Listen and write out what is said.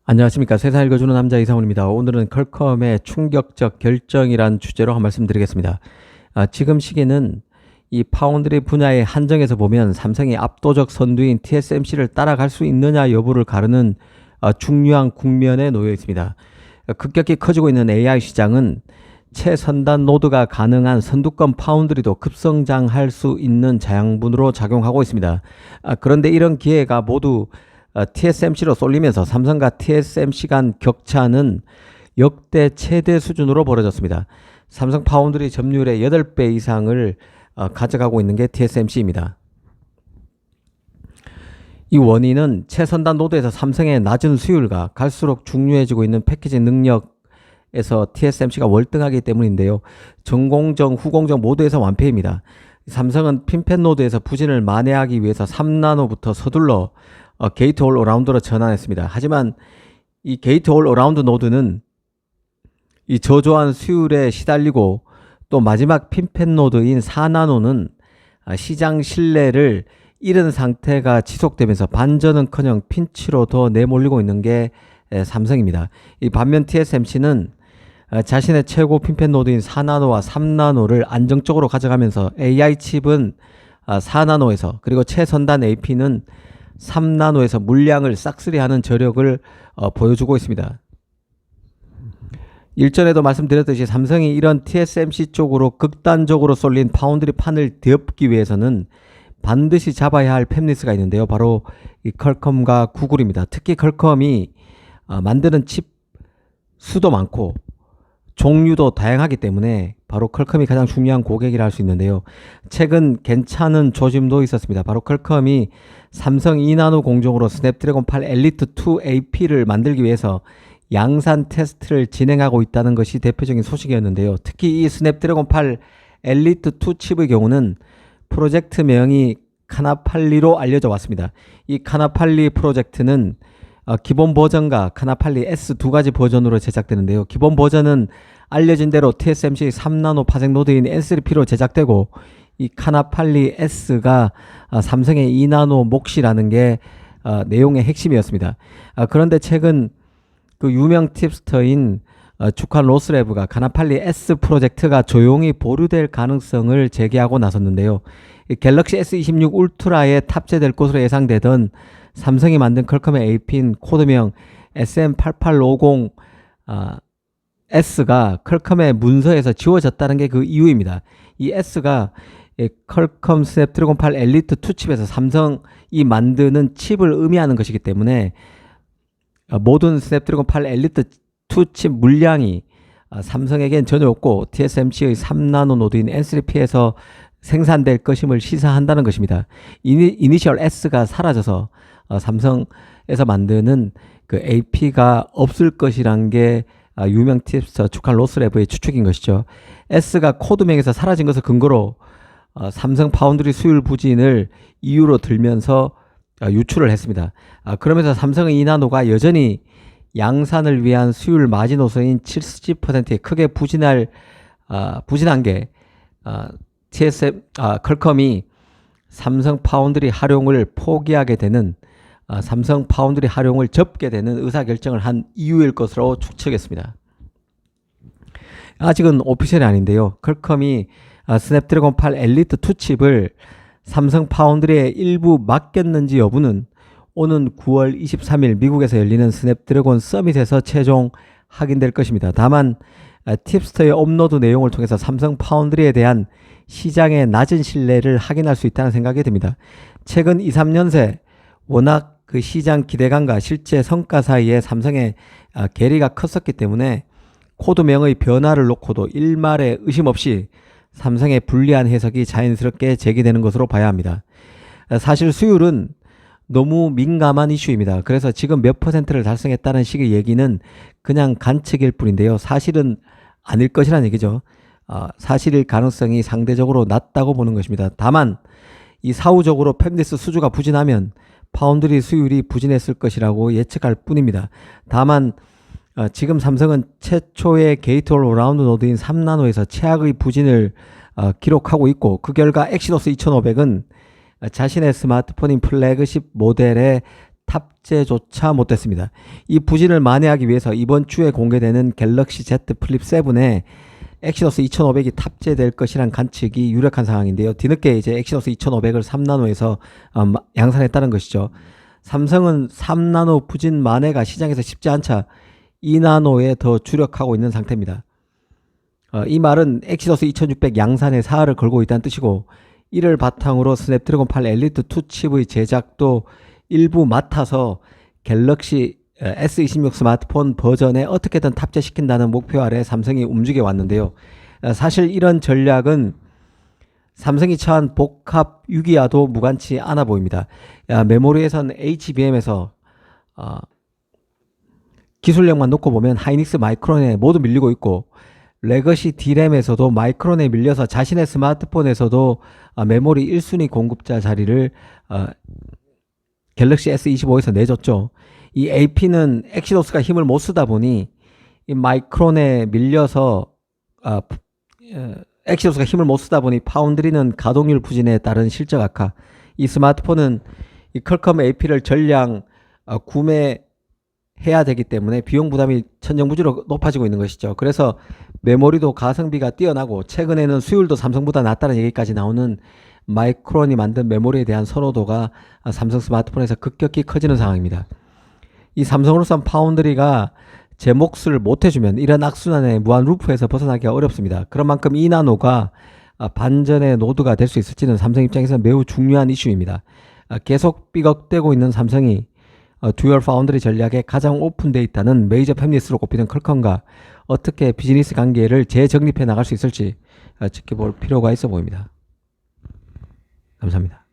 안녕하십니까. 세상 읽어주는 남자 이상훈입니다. 오늘은 퀄컴의 충격적 결정이란 주제로 한 말씀 드리겠습니다. 지금 시기는 이 파운드리 분야의 한정에서 보면 삼성이 압도적 선두인 TSMC를 따라갈 수 있느냐 여부를 가르는 중요한 국면에 놓여 있습니다. 급격히 커지고 있는 AI 시장은 최선단 노드가 가능한 선두권 파운드리도 급성장할 수 있는 자양분으로 작용하고 있습니다. 그런데 이런 기회가 모두 TSMC로 쏠리면서 삼성과 TSMC 간 격차는 역대 최대 수준으로 벌어졌습니다. 삼성 파운드리 점유율의 8배 이상을 가져가고 있는 게 TSMC입니다. 이 원인은 최선단 노드에서 삼성의 낮은 수율과 갈수록 중요해지고 있는 패키징 능력에서 TSMC가 월등하기 때문인데요. 전공정, 후공정 모두에서 완패입니다. 삼성은 핀펜 노드에서 부진을 만회하기 위해서 3나노부터 서둘러 게이트 올 어라운드로 전환했습니다. 하지만 이 게이트 올 어라운드 노드는 이 저조한 수율에 시달리고 또 마지막 핀펜 노드인 4나노는 시장 신뢰를 잃은 상태가 지속되면서 반전은커녕 핀치로 더 내몰리고 있는 게 삼성입니다. 이 반면 TSMC는 자신의 최고 핀펜 노드인 4나노와 3나노를 안정적으로 가져가면서 AI 칩은 4나노에서 그리고 최선단 AP는 3나노에서 물량을 싹쓸이하는 저력을 보여주고 있습니다. 일전에도 말씀드렸듯이 삼성이 이런 TSMC 쪽으로 극단적으로 쏠린 파운드리 판을 뒤엎기 위해서는 반드시 잡아야 할 팹리스가 있는데요. 바로 이 퀄컴과 구글입니다. 특히 퀄컴이 만드는 칩 수도 많고 종류도 다양하기 때문에 바로 퀄컴이 가장 중요한 고객이라 할 수 있는데요. 최근 괜찮은 조짐도 있었습니다. 바로 퀄컴이 삼성 2나노 공정으로 스냅드래곤 8 엘리트 2 AP를 만들기 위해서 양산 테스트를 진행하고 있다는 것이 대표적인 소식이었는데요. 특히 이 스냅드래곤 8 엘리트 2 칩의 경우는 프로젝트명이 카나팔리로 알려져 왔습니다. 이 카나팔리 프로젝트는 기본 버전과 카나팔리 S 두 가지 버전으로 제작되는데요. 기본 버전은 알려진 대로 TSMC 3나노 파생 노드인 N3P로 제작되고 이 카나팔리 S가 삼성의 2나노 몫이라는 게 내용의 핵심이었습니다. 그런데 최근 그 유명 팁스터인 주칸 로스레브가 카나팔리 S 프로젝트가 조용히 보류될 가능성을 제기하고 나섰는데요. 갤럭시 S26 울트라에 탑재될 것으로 예상되던 삼성이 만든 퀄컴의 AP인 코드명 SM8850 S가 퀄컴의 문서에서 지워졌다는 게 그 이유입니다. 이 S가 퀄컴 스냅드래곤 8 엘리트 2 칩에서 삼성이 만드는 칩을 의미하는 것이기 때문에 모든 스냅드래곤 8 엘리트 2 칩 물량이 삼성에겐 전혀 없고 TSMC의 3나노 노드인 N3P에서 생산될 것임을 시사한다는 것입니다. 이니셜 S가 사라져서 삼성에서 만드는 그 AP가 없을 것이란 게 유명 팁스터 주칸 로스레브의 추측인 것이죠. S가 코드명에서 사라진 것을 근거로 삼성 파운드리 수율 부진을 이유로 들면서 유출을 했습니다. 그러면서 삼성의 2나노가 여전히 양산을 위한 수율 마지노선인 70%에 크게 부진한 게 퀄컴이 삼성 파운드리 활용을 포기하게 되는 삼성 파운드리 활용을 접게 되는 의사결정을 한 이유일 것으로 추측했습니다. 아직은 오피셜이 아닌데요. 퀄컴이 스냅드래곤 8 엘리트 2 칩을 삼성 파운드리에 일부 맡겼는지 여부는 오는 9월 23일 미국에서 열리는 스냅드래곤 서밋에서 최종 확인될 것입니다. 다만 팁스터의 업로드 내용을 통해서 삼성 파운드리에 대한 시장의 낮은 신뢰를 확인할 수 있다는 생각이 듭니다. 최근 2, 3년 새 워낙 그 시장 기대감과 실제 성과 사이에 삼성의 괴리가 컸었기 때문에 코드명의 변화를 놓고도 일말의 의심 없이 삼성의 불리한 해석이 자연스럽게 제기되는 것으로 봐야 합니다. 사실 수율은 너무 민감한 이슈입니다. 그래서 지금 몇 %를 달성했다는 식의 얘기는 그냥 관측일 뿐인데요. 사실은 아닐 것이라는 얘기죠. 사실일 가능성이 상대적으로 낮다고 보는 것입니다. 다만 이 사후적으로 팹리스 수주가 부진하면 파운드리 수율이 부진했을 것이라고 예측할 뿐입니다. 다만 지금 삼성은 최초의 게이트 올 어라운드 노드인 3나노에서 최악의 부진을 기록하고 있고 그 결과 엑시노스 2500은 자신의 스마트폰인 플래그십 모델의 탑재조차 못됐습니다. 이 부진을 만회하기 위해서 이번 주에 공개되는 갤럭시 Z 플립 7에 엑시노스 2500이 탑재될 것이란 관측이 유력한 상황인데요. 뒤늦게 이제 엑시노스 2500을 3나노에서 양산했다는 것이죠. 삼성은 3나노 부진 만회가 시장에서 쉽지 않자 2나노에 더 주력하고 있는 상태입니다. 이 말은 엑시노스 2600 양산에 사활을 걸고 있다는 뜻이고, 이를 바탕으로 스냅드래곤 8 엘리트 2 칩의 제작도 일부 맡아서 갤럭시 S26 스마트폰 버전에 어떻게든 탑재시킨다는 목표 아래 삼성이 움직여 왔는데요. 사실 이런 전략은 삼성이 처한 복합 6기와도 무관치 않아 보입니다. 메모리에선 HBM에서 기술력만 놓고 보면 하이닉스 마이크론에 모두 밀리고 있고, 레거시 D램에서도 마이크론에 밀려서 자신의 스마트폰에서도 메모리 1순위 공급자 자리를 갤럭시 S25에서 내줬죠. 이 AP는 엑시노스가 힘을 못 쓰다 보니 이 마이크론에 밀려서 엑시노스가 힘을 못 쓰다 보니 파운드리는 가동률 부진에 따른 실적 악화, 이 스마트폰은 이 퀄컴 AP를 전량 구매해야 되기 때문에 비용 부담이 천정부지로 높아지고 있는 것이죠. 그래서 메모리도 가성비가 뛰어나고 최근에는 수율도 삼성보다 낫다는 얘기까지 나오는 마이크론이 만든 메모리에 대한 선호도가 삼성 스마트폰에서 급격히 커지는 상황입니다. 이 삼성으로선 파운드리가 제 몫을 못해주면 이런 악순환의 무한 루프에서 벗어나기가 어렵습니다. 그런 만큼 2나노가 반전의 노드가 될 수 있을지는 삼성 입장에서 매우 중요한 이슈입니다. 계속 삐걱대고 있는 삼성이 듀얼 파운드리 전략에 가장 오픈되어 있다는 메이저 팹리스로 꼽히는 퀄컴과 어떻게 비즈니스 관계를 재정립해 나갈 수 있을지 지켜볼 필요가 있어 보입니다. 감사합니다.